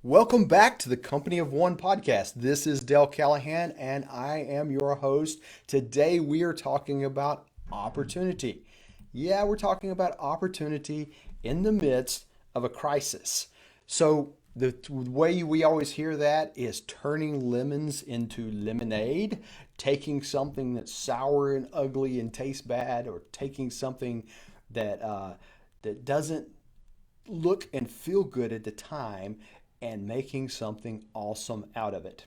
Welcome back to the Company of One podcast. This is Dale Callahan, and I am your host. Today, we are talking about opportunity. Yeah, we're talking about opportunity in the midst of a crisis. So, the way we always hear that is turning lemons into lemonade, taking something that's sour and ugly and tastes bad, or taking something that doesn't look and feel good at the time and making something awesome out of it.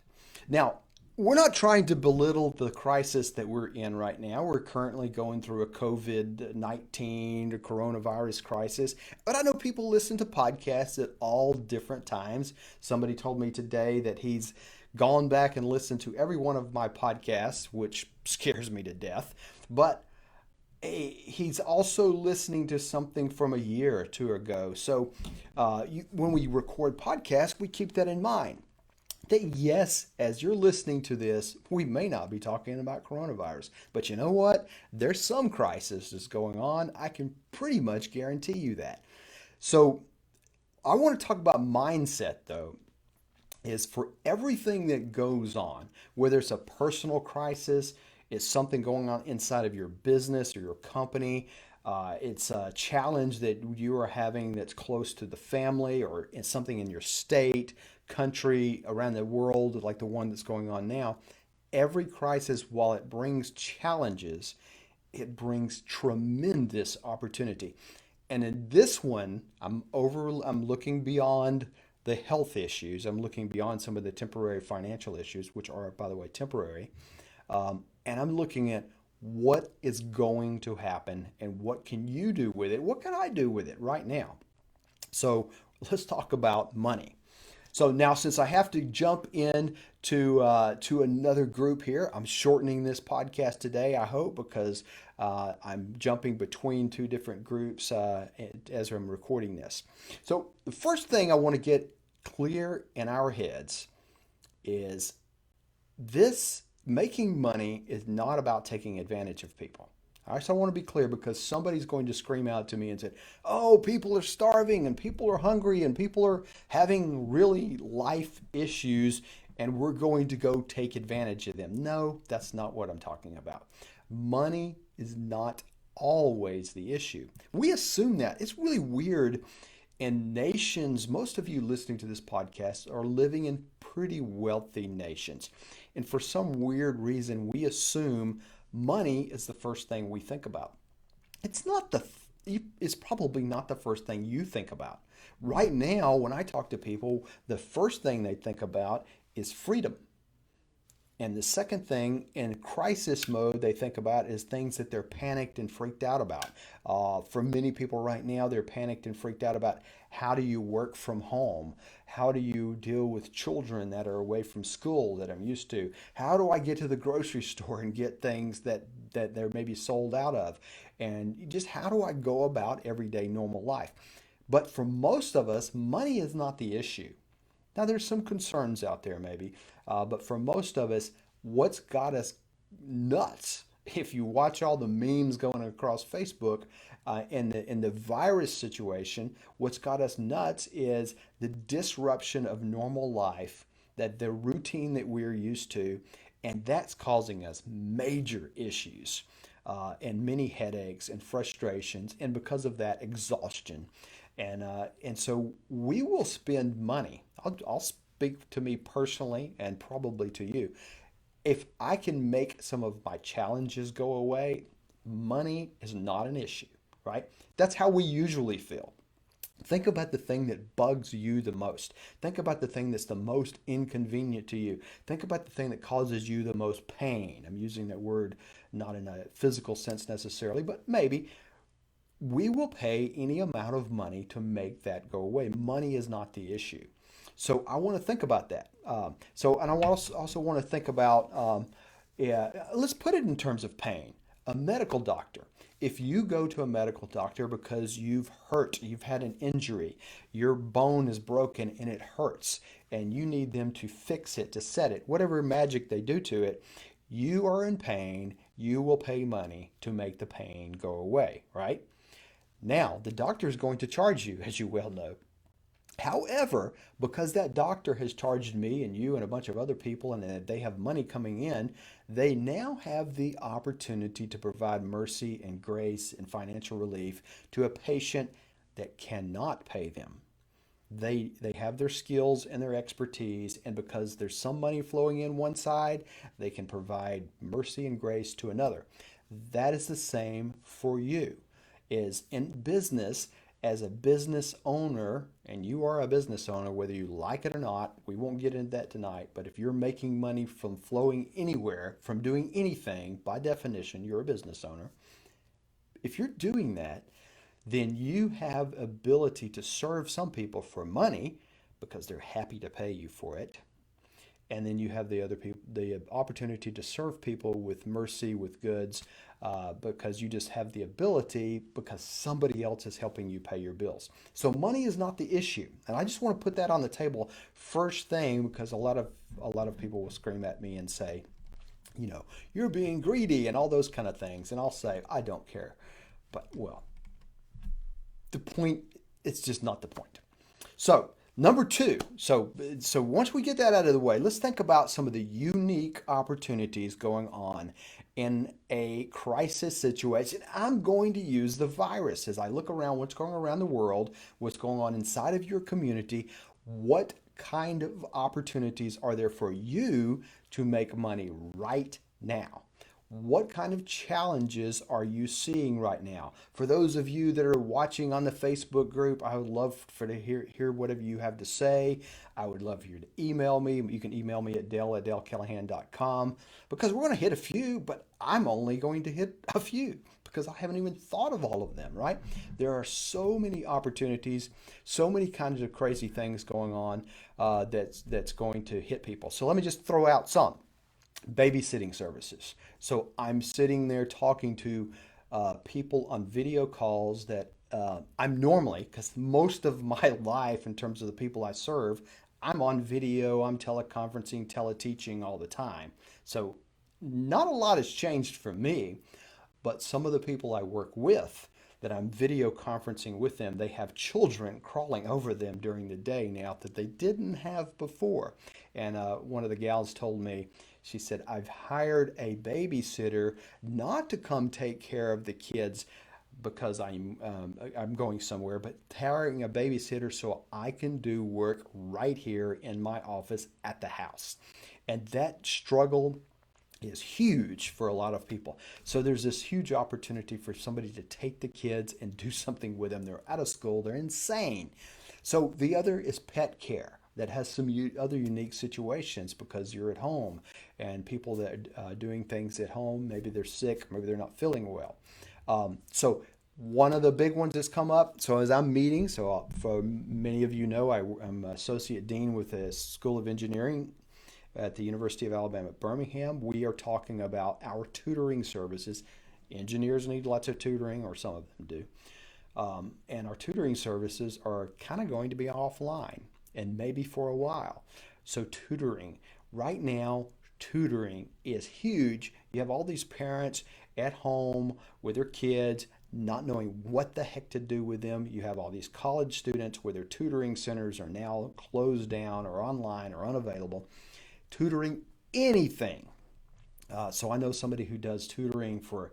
Now, we're not trying to belittle the crisis that we're in right now. We're currently going through a COVID-19 or coronavirus crisis. But I know people listen to podcasts at all different times. Somebody told me today that he's gone back and listened to every one of my podcasts, which scares me to death. But he's also listening to something from a year or two ago. So when we record podcasts, we keep that in mind. That yes, as you're listening to this, we may not be talking about coronavirus, but you know what? There's some crisis that's going on. I can pretty much guarantee you that. So I want to talk about mindset though, is for everything that goes on, whether it's a personal crisis, it's something going on inside of your business or your company, it's a challenge that you are having that's close to the family or in something in your state, country, around the world, like the one that's going on now. Every crisis, while it brings challenges, it brings tremendous opportunity. And in this one, I'm looking beyond the health issues. I'm looking beyond some of the temporary financial issues, which are, by the way, temporary. And I'm looking at what is going to happen and what can you do with it? What can I do with it right now? So let's talk about money. So now, since I have to jump in to another group here, I'm shortening this podcast today, I hope, because I'm jumping between two different groups as I'm recording this. So the first thing I want to get clear in our heads is this making money is not about taking advantage of people. All right, so I want to be clear because somebody's going to scream out to me and say, oh, people are starving and people are hungry and people are having really life issues and we're going to go take advantage of them. No, that's not what I'm talking about. Money is not always the issue. We assume that. It's really weird. And nations, most of you listening to this podcast are living in pretty wealthy nations. And for some weird reason, we assume money is the first thing we think about. It's not the it's probably not the first thing you think about. Right now, when I talk to people, the first thing they think about is freedom. And the second thing in crisis mode they think about is things that they're panicked and freaked out about. For many people right now, they're panicked and freaked out about how do you work from home? How do you deal with children that are away from school that I'm used to? How do I get to the grocery store and get things that they're maybe sold out of? And just how do I go about everyday normal life? But for most of us, money is not the issue. Now, there's some concerns out there, maybe, but for most of us, what's got us nuts, if you watch all the memes going across Facebook in the virus situation, what's got us nuts is the disruption of normal life, that the routine that we're used to, and that's causing us major issues. And many headaches and frustrations, and because of that, exhaustion. And so we will spend money. I'll speak to me personally and probably to you. If I can make some of my challenges go away, money is not an issue, right? That's how we usually feel. Think about the thing that bugs you the most. Think about the thing that's the most inconvenient to you. Think about the thing that causes you the most pain. I'm using that word not in a physical sense necessarily, but maybe we will pay any amount of money to make that go away. Money is not the issue. So I want to think about that. And I also want to think about, yeah, let's put it in terms of pain. A medical doctor. If you go to a medical doctor because you've had an injury, your bone is broken and it hurts, and you need them to fix it, to set it, whatever magic they do to it, you are in pain, you will pay money to make the pain go away, right? Now, the doctor is going to charge you, as you well know. However, because that doctor has charged me and you and a bunch of other people and they have money coming in, they now have the opportunity to provide mercy and grace and financial relief to a patient that cannot pay them. They have their skills and their expertise, and because there's some money flowing in one side, they can provide mercy and grace to another. That is the same for you. Is in business, as a business owner, and you are a business owner whether you like it or not. We won't get into that tonight, but if you're making money from flowing anywhere, from doing anything, by definition you're a business owner. If you're doing that, then you have ability to serve some people for money because they're happy to pay you for it. And then you have the other people, the opportunity to serve people with mercy, with goods, because you just have the ability because somebody else is helping you pay your bills. So money is not the issue, and I just want to put that on the table first thing because a lot of people will scream at me and say, you're being greedy and all those kind of things, and I'll say I don't care, but well, the point, it's just not the point. So number two, so once we get that out of the way, let's think about some of the unique opportunities going on in a crisis situation. I'm going to use the virus as I look around what's going on around the world, what's going on inside of your community. What kind of opportunities are there for you to make money right now? What kind of challenges are you seeing right now? For those of you that are watching on the Facebook group, I would love for to hear whatever you have to say. I would love for you to email me. You can email me at dale@dalecallahan.com because we're going to hit a few, but I'm only going to hit a few because I haven't even thought of all of them, right? There are so many opportunities, so many kinds of crazy things going on that's going to hit people. So let me just throw out some babysitting services. So I'm sitting there talking to people on video calls that I'm normally, because most of my life in terms of the people I serve, I'm on video, I'm teleconferencing, teleteaching all the time. So not a lot has changed for me, but some of the people I work with that I'm video conferencing with them, they have children crawling over them during the day now that they didn't have before. And one of the gals told me, she said, I've hired a babysitter not to come take care of the kids because I'm going somewhere, but hiring a babysitter so I can do work right here in my office at the house. And that struggle is huge for a lot of people. So there's this huge opportunity for somebody to take the kids and do something with them. They're out of school, they're insane. So the other is pet care that has some other unique situations because you're at home and people that are doing things at home, maybe they're sick, maybe they're not feeling well. So one of the big ones that's come up, so as I'm meeting, so for many of you know, I'm Associate Dean with the School of Engineering at the University of Alabama at Birmingham. We are talking about our tutoring services. Engineers need lots of tutoring, or some of them do. And our tutoring services are kind of going to be offline and maybe for a while. So tutoring, right now, tutoring is huge. You have all these parents at home with their kids not knowing what the heck to do with them. You have all these college students where their tutoring centers are now closed down or online or unavailable. Tutoring anything. So I know somebody who does tutoring for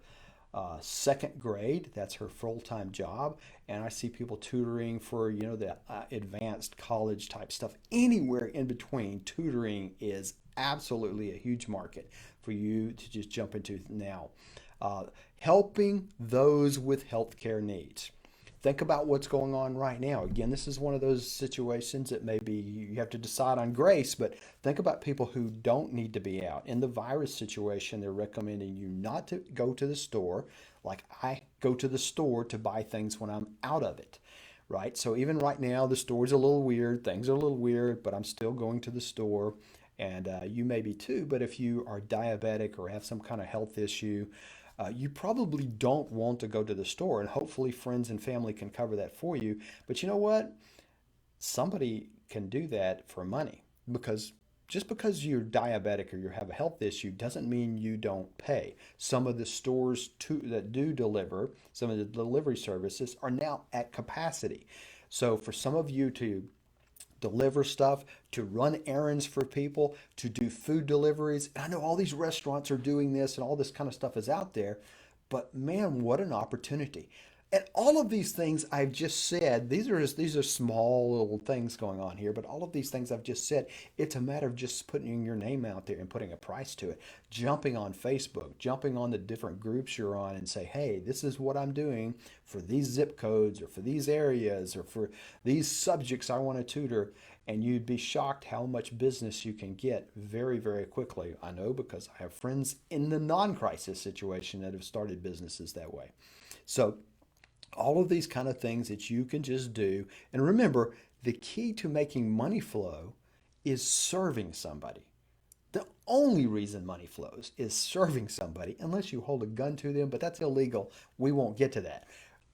second grade. That's her full-time job. And I see people tutoring for, the advanced college type stuff. Anywhere in between, tutoring is absolutely a huge market for you to just jump into now. Helping those with healthcare needs. Think about what's going on right now. Again, this is one of those situations that maybe you have to decide on grace, but think about people who don't need to be out. In the virus situation, they're recommending you not to go to the store. Like I go to the store to buy things when I'm out of it, right? So even right now, the store's a little weird. Things are a little weird, but I'm still going to the store. And you may be too, but if you are diabetic or have some kind of health issue, you probably don't want to go to the store, and hopefully friends and family can cover that for you. But you know what? Somebody can do that for money because just because you're diabetic or you have a health issue doesn't mean you don't pay. Some of the stores that do deliver, some of the delivery services are now at capacity. So for some of you to deliver stuff, to run errands for people, to do food deliveries. And I know all these restaurants are doing this and all this kind of stuff is out there, but man, what an opportunity. And all of these things I've just said, these are small little things going on here, but all of these things I've just said, it's a matter of just putting your name out there and putting a price to it. Jumping on Facebook, jumping on the different groups you're on and say, hey, this is what I'm doing for these zip codes or for these areas or for these subjects I want to tutor. And you'd be shocked how much business you can get very, very quickly. I know because I have friends in the non-crisis situation that have started businesses that way. So all of these kind of things that you can just do. And remember, the key to making money flow is serving somebody. The only reason money flows is serving somebody, unless you hold a gun to them, but that's illegal. We won't get to that.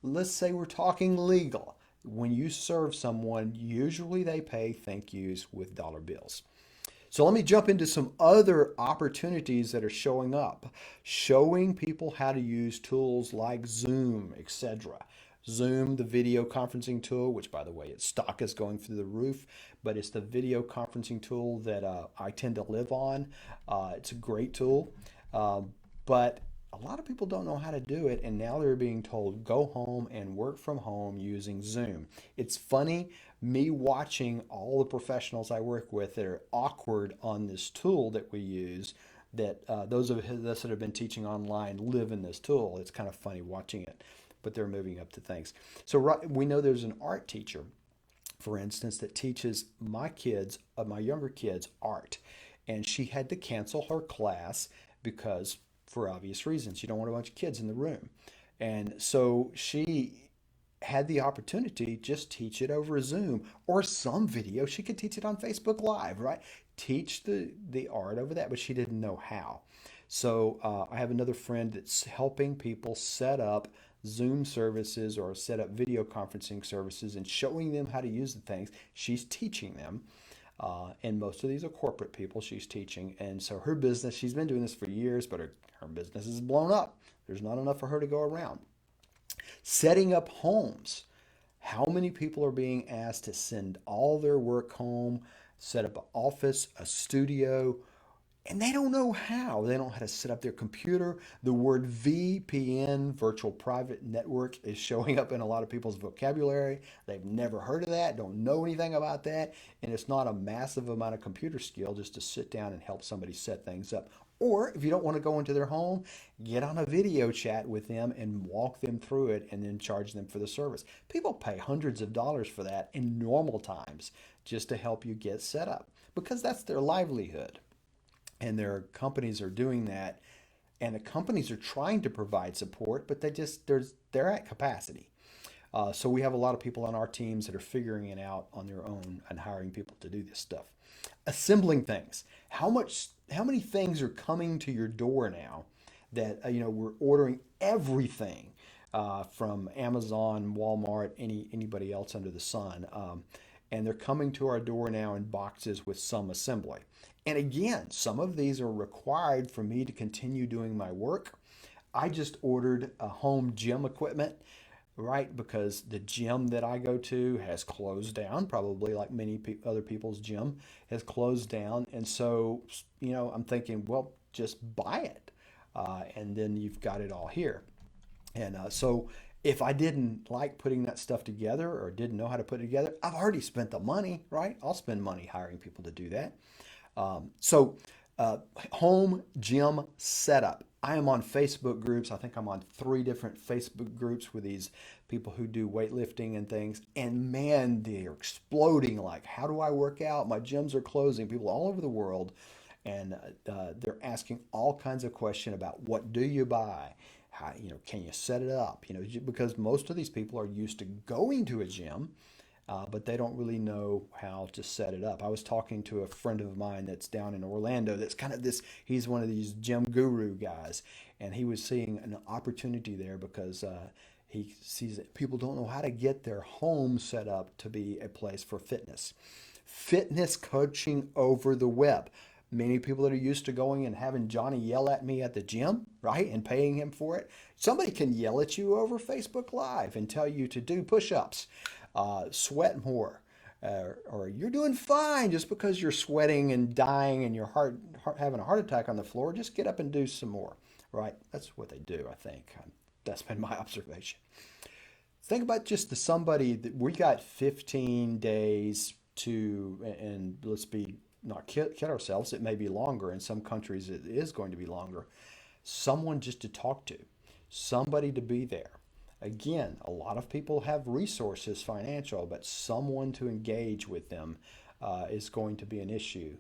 Let's say we're talking legal. When you serve someone, usually they pay thank yous with dollar bills. So let me jump into some other opportunities that are showing up, showing people how to use tools like Zoom, etc. Zoom, the video conferencing tool, which by the way, its stock is going through the roof, but it's the video conferencing tool that I tend to live on. It's a great tool, but a lot of people don't know how to do it, and now they're being told go home and work from home using Zoom. It's funny, me watching all the professionals I work with that are awkward on this tool that we use, that those of us that have been teaching online live in this tool. It's kind of funny watching it, but they're moving up to things. So we know there's an art teacher, for instance, that teaches my kids, my younger kids, art. And she had to cancel her class because, for obvious reasons, you don't want a bunch of kids in the room. And so she had the opportunity to just teach it over Zoom or some video. She could teach it on Facebook Live, right? Teach the art over that, but she didn't know how. So I have another friend that's helping people set up Zoom services or set up video conferencing services and showing them how to use the things. She's teaching them. And most of these are corporate people she's teaching. And so her business, she's been doing this for years, but her business is blown up. There's not enough for her to go around. Setting up homes. How many people are being asked to send all their work home, set up an office, a studio, and they don't know how. They don't know how to set up their computer. The word VPN, virtual private network, is showing up in a lot of people's vocabulary. They've never heard of that, don't know anything about that, and it's not a massive amount of computer skill just to sit down and help somebody set things up. Or if you don't want to go into their home, get on a video chat with them and walk them through it and then charge them for the service. People pay hundreds of dollars for that in normal times just to help you get set up because that's their livelihood. And their companies are doing that, and the companies are trying to provide support, but they're at capacity. So we have a lot of people on our teams that are figuring it out on their own and hiring people to do this stuff. Assembling things. How many things are coming to your door now that we're ordering everything from Amazon, Walmart, anybody else under the sun, and they're coming to our door now in boxes with some assembly. And again, some of these are required for me to continue doing my work. I just ordered a home gym equipment, right? Because the gym that I go to has closed down, probably like many other people's gym has closed down. And so, I'm thinking, well, just buy it. And then you've got it all here. And so if I didn't like putting that stuff together or didn't know how to put it together, I've already spent the money, right? I'll spend money hiring people to do that. Home gym setup. I am on Facebook groups. I think I'm on 3 different Facebook groups with these people who do weightlifting and things. And man, they're exploding. Like, how do I work out? My gyms are closing. People all over the world. And they're asking all kinds of questions about what do you buy? How, can you set it up? Because most of these people are used to going to a gym. But they don't really know how to set it up. I was talking to a friend of mine that's down in Orlando that's kind of he's one of these gym guru guys, and he was seeing an opportunity there because he sees that people don't know how to get their home set up to be a place for fitness. Fitness coaching over the web. Many people that are used to going and having Johnny yell at me at the gym, right, and paying him for it. Somebody can yell at you over Facebook Live and tell you to do push-ups, sweat more, or you're doing fine just because you're sweating and dying and heart having a heart attack on the floor. Just get up and do some more, right? That's what they do, I think. That's been my observation. Think about just somebody that we got 15 days to, and let's be not kid ourselves, it may be longer. In some countries, it is going to be longer. Someone just to talk to, somebody to be there. Again, a lot of people have resources, financial, but someone to engage with them is going to be an issue.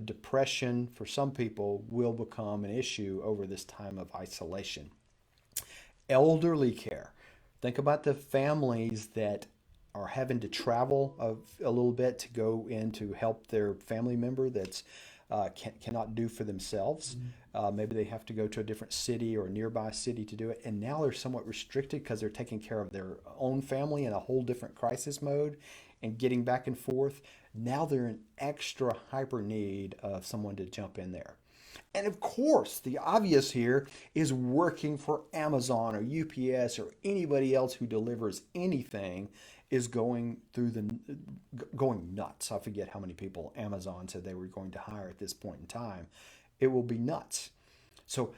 Depression for some people will become an issue over this time of isolation. Elderly care. Think about the families that are having to travel a little bit to go in to help their family member that's cannot do for themselves. Maybe they have to go to a different city or a nearby city to do it. And now they're somewhat restricted because they're taking care of their own family in a whole different crisis mode and getting back and forth. Now they're in extra hyper need of someone to jump in there. And of course, the obvious here is working for Amazon or UPS or anybody else who delivers anything is going nuts. I forget how many people Amazon said they were going to hire at this point in time. It will be nuts. So,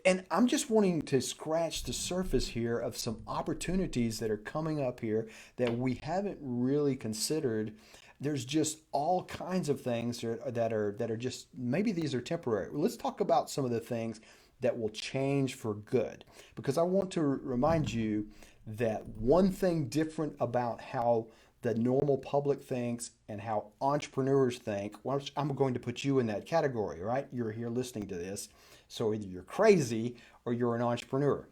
and I'm just wanting to scratch the surface here of some opportunities that are coming up here that we haven't really considered. There's just all kinds of things that are just, maybe these are temporary. Let's talk about some of the things that will change for good, because I want to remind you that one thing different about how the normal public thinks and how entrepreneurs think, well, I'm going to put you in that category, right? You're here listening to this, so either you're crazy or you're an entrepreneur.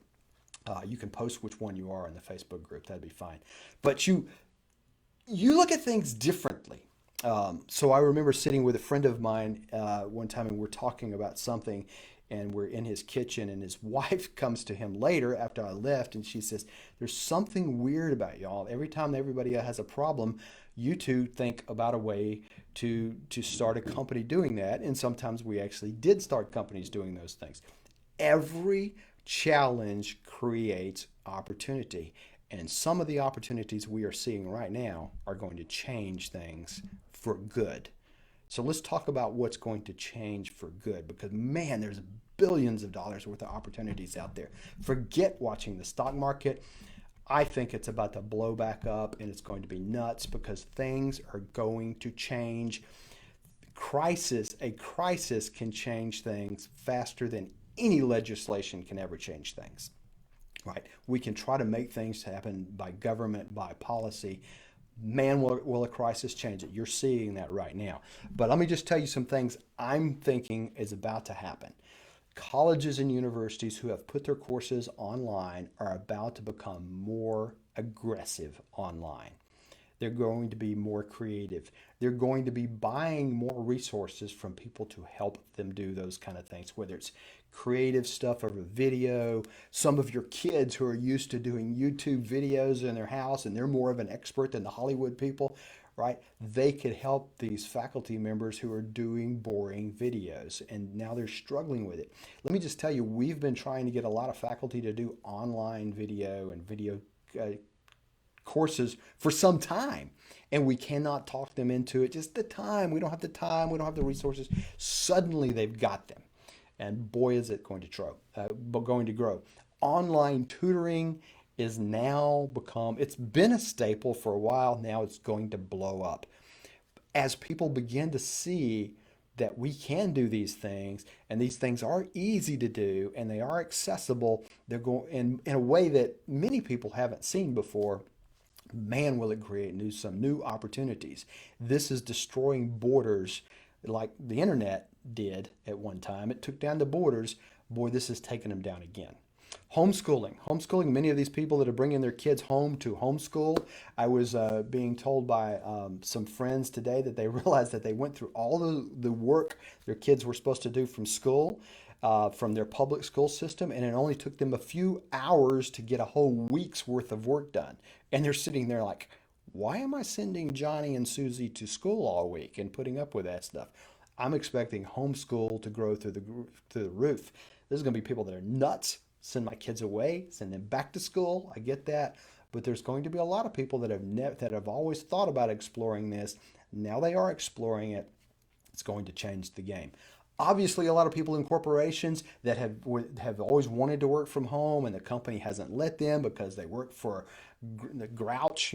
You can post which one you are in the Facebook group. That'd be fine. But you look at things differently. So I remember sitting with a friend of mine one time, and we're talking about something, and we're in his kitchen, and his wife comes to him later after I left, and she says, "There's something weird about y'all. Every time everybody has a problem, you two think about a way to start a company doing that." And sometimes we actually did start companies doing those things. Every challenge creates opportunity. And some of the opportunities we are seeing right now are going to change things for good. So let's talk about what's going to change for good, because man, there's billions of dollars worth of opportunities out there. Forget watching the stock market. I think it's about to blow back up, and it's going to be nuts because things are going to change. A crisis can change things faster than any legislation can ever change things. Right? We can try to make things happen by government, by policy. Man, will a crisis change it? You're seeing that right now. But let me just tell you some things I'm thinking is about to happen. Colleges and universities who have put their courses online are about to become more aggressive online. They're going to be more creative. They're going to be buying more resources from people to help them do those kind of things, whether it's creative stuff over video. Some of your kids who are used to doing YouTube videos in their house, and they're more of an expert than the Hollywood people, right? They could help these faculty members who are doing boring videos, and now they're struggling with it. Let me just tell you, we've been trying to get a lot of faculty to do online video and video courses for some time, and we cannot talk them into it. Just the time. We don't have the time. We don't have the resources. Suddenly they've got them. And boy, is it going to grow. Online tutoring is now it's been a staple for a while. Now it's going to blow up. As people begin to see that we can do these things, and these things are easy to do, and they are accessible, they're going in a way that many people haven't seen before. Man, will it create some new opportunities. This is destroying borders like the internet did at one time. It took down the borders. Boy, this has taken them down again. Homeschooling, many of these people that are bringing their kids home to homeschool. I was being told by some friends today that they realized that they went through all the work their kids were supposed to do from school, from their public school system, and it only took them a few hours to get a whole week's worth of work done. And they're sitting there like, why am I sending Johnny and Susie to school all week and putting up with that stuff? I'm expecting homeschool to grow through the roof. There's going to be people that are nuts. Send my kids away, send them back to school. I get that. but there's going to be a lot of people that have always thought about exploring this. Now they are exploring it. It's going to change the game. Obviously, a lot of people in corporations that have always wanted to work from home, and the company hasn't let them because they work for the grouch.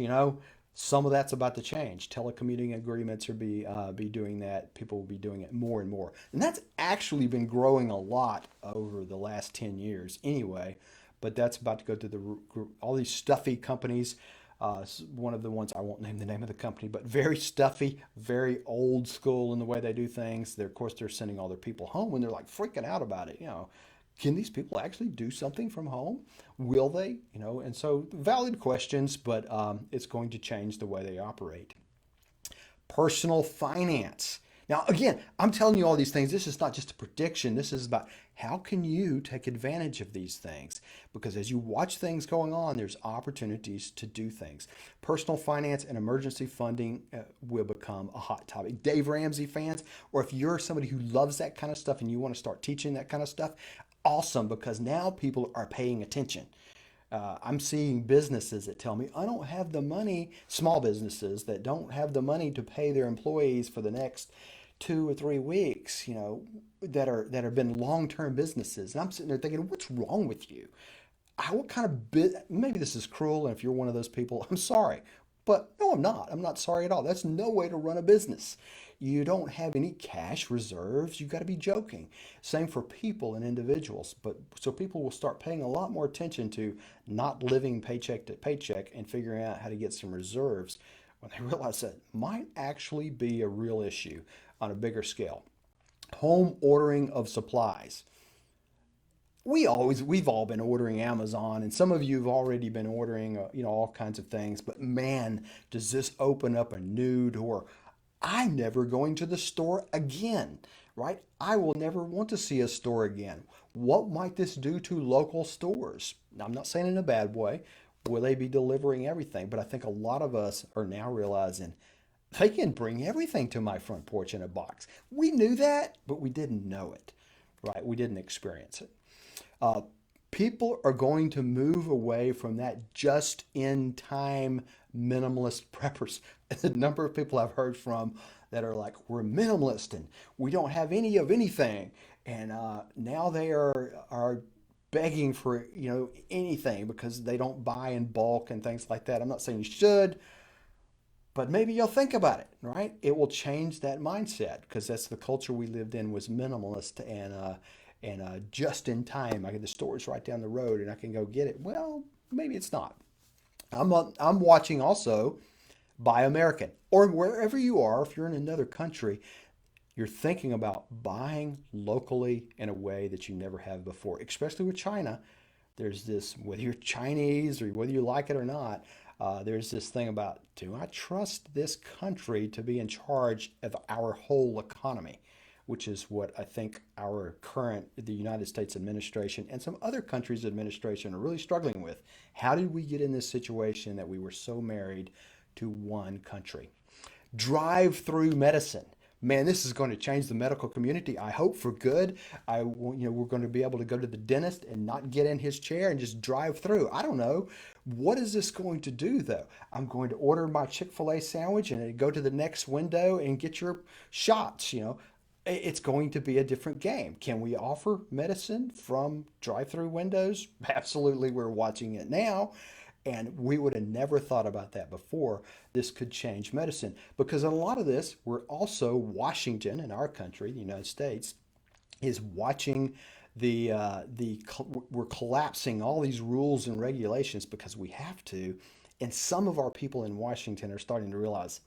Some of that's about to change. Telecommuting agreements are be doing that. People will be doing it more and more, and that's actually been growing a lot over the last 10 years, anyway. But that's about to go to all these stuffy companies. One of the ones, I won't name the name of the company, but very stuffy, very old school in the way they do things. Of course, they're sending all their people home, and they're like freaking out about it. Can these people actually do something from home? Will they? And so valid questions, but it's going to change the way they operate. Personal finance. Now, again, I'm telling you all these things. This is not just a prediction. This is about how can you take advantage of these things? Because as you watch things going on, there's opportunities to do things. Personal finance and emergency funding will become a hot topic. Dave Ramsey fans, or if you're somebody who loves that kind of stuff and you want to start teaching that kind of stuff, awesome, because now people are paying attention. I'm seeing businesses that tell me, I don't have the money, small businesses that don't have the money to pay their employees for the next 2 or 3 weeks, that have been long-term businesses. And I'm sitting there thinking, what's wrong with you? What kind of maybe this is cruel, and if you're one of those people, I'm sorry. But no, I'm not. I'm not sorry at all. That's no way to run a business. You don't have any cash reserves. You got to be joking. Same for people and individuals. But so people will start paying a lot more attention to not living paycheck to paycheck and figuring out how to get some reserves when they realize that might actually be a real issue on a bigger scale. Home ordering of supplies. We've all been ordering Amazon, and some of you have already been ordering all kinds of things, but man, does this open up a new door. I'm never going to the store again, right? I will never want to see a store again. What might this do to local stores? Now, I'm not saying in a bad way. Will they be delivering everything? But I think a lot of us are now realizing they can bring everything to my front porch in a box. We knew that, but we didn't know it, right? We didn't experience it. Uh, People are going to move away from that just-in-time minimalist preppers. The number of people I've heard from that are like, we're minimalist and we don't have any of anything, and now they are begging for anything because they don't buy in bulk and things like that. I'm not saying you should, but maybe you'll think about it, right? It will change that mindset because that's the culture we lived in, was minimalist and just in time. The store's right down the road and I can go get it. Well, maybe it's not. I'm watching also Buy American, or wherever you are. If you're in another country, you're thinking about buying locally in a way that you never have before, especially with China. There's this, whether you're Chinese or whether you like it or not, there's this thing about, do I trust this country to be in charge of our whole economy? Which is what I think the United States administration and some other countries' administration are really struggling with. How did we get in this situation that we were so married to one country? Drive-through medicine. Man, this is going to change the medical community, I hope, for good. We're going to be able to go to the dentist and not get in his chair and just drive through. I don't know. What is this going to do, though? I'm going to order my Chick-fil-A sandwich and go to the next window and get your shots. It's going to be a different game. Can we offer medicine from drive-through windows? Absolutely, we're watching it now. And we would have never thought about that before. This could change medicine. Because in a lot of this, we're also, Washington in our country, the United States, is watching we're collapsing all these rules and regulations because we have to. And some of our people in Washington are starting to realize,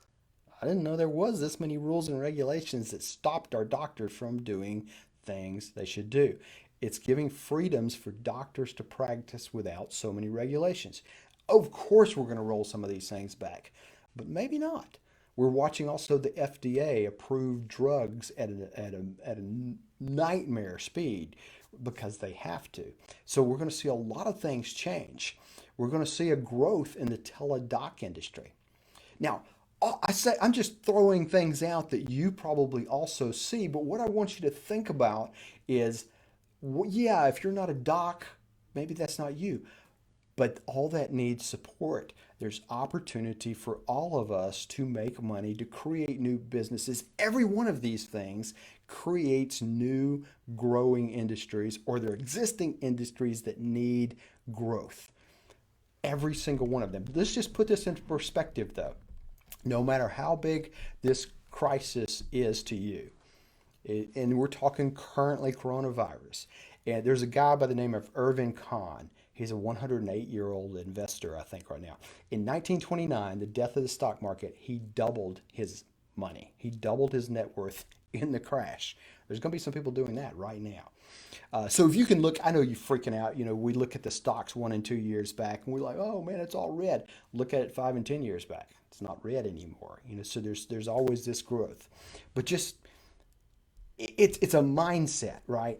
I didn't know there was this many rules and regulations that stopped our doctors from doing things they should do. It's giving freedoms for doctors to practice without so many regulations. Of course, we're going to roll some of these things back, but maybe not. We're watching also the FDA approve drugs at a nightmare speed because they have to. So we're going to see a lot of things change. We're going to see a growth in the teledoc industry. Now, I'm just throwing things out that you probably also see, but what I want you to think about is, yeah, if you're not a doc, maybe that's not you. But all that needs support. There's opportunity for all of us to make money, to create new businesses. Every one of these things creates new growing industries, or there are existing industries that need growth. Every single one of them. Let's just put this into perspective though. No matter how big this crisis is to you, and we're talking currently coronavirus. And there's a guy by the name of Irvin Kahn. He's a 108-year-old investor, I think, right now. In 1929, the death of the stock market, he doubled his money. He doubled his net worth in the crash. There's going to be some people doing that right now. So if you can look, I know you're freaking out. We look at the stocks 1 and 2 years back, and we're like, oh man, it's all red. Look at it 5 and 10 years back. It's not red anymore. So there's always this growth, but just it's a mindset, right?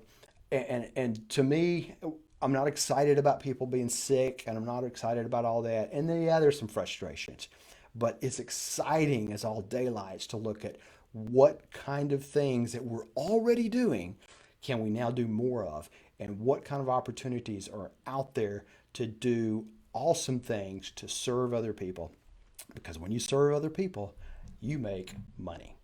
And to me, I'm not excited about people being sick, and I'm not excited about all that. And then, yeah, there's some frustrations, but it's exciting as all daylights to look at what kind of things that we're already doing can we now do more of, and what kind of opportunities are out there to do awesome things to serve other people. Because when you serve other people, you make money.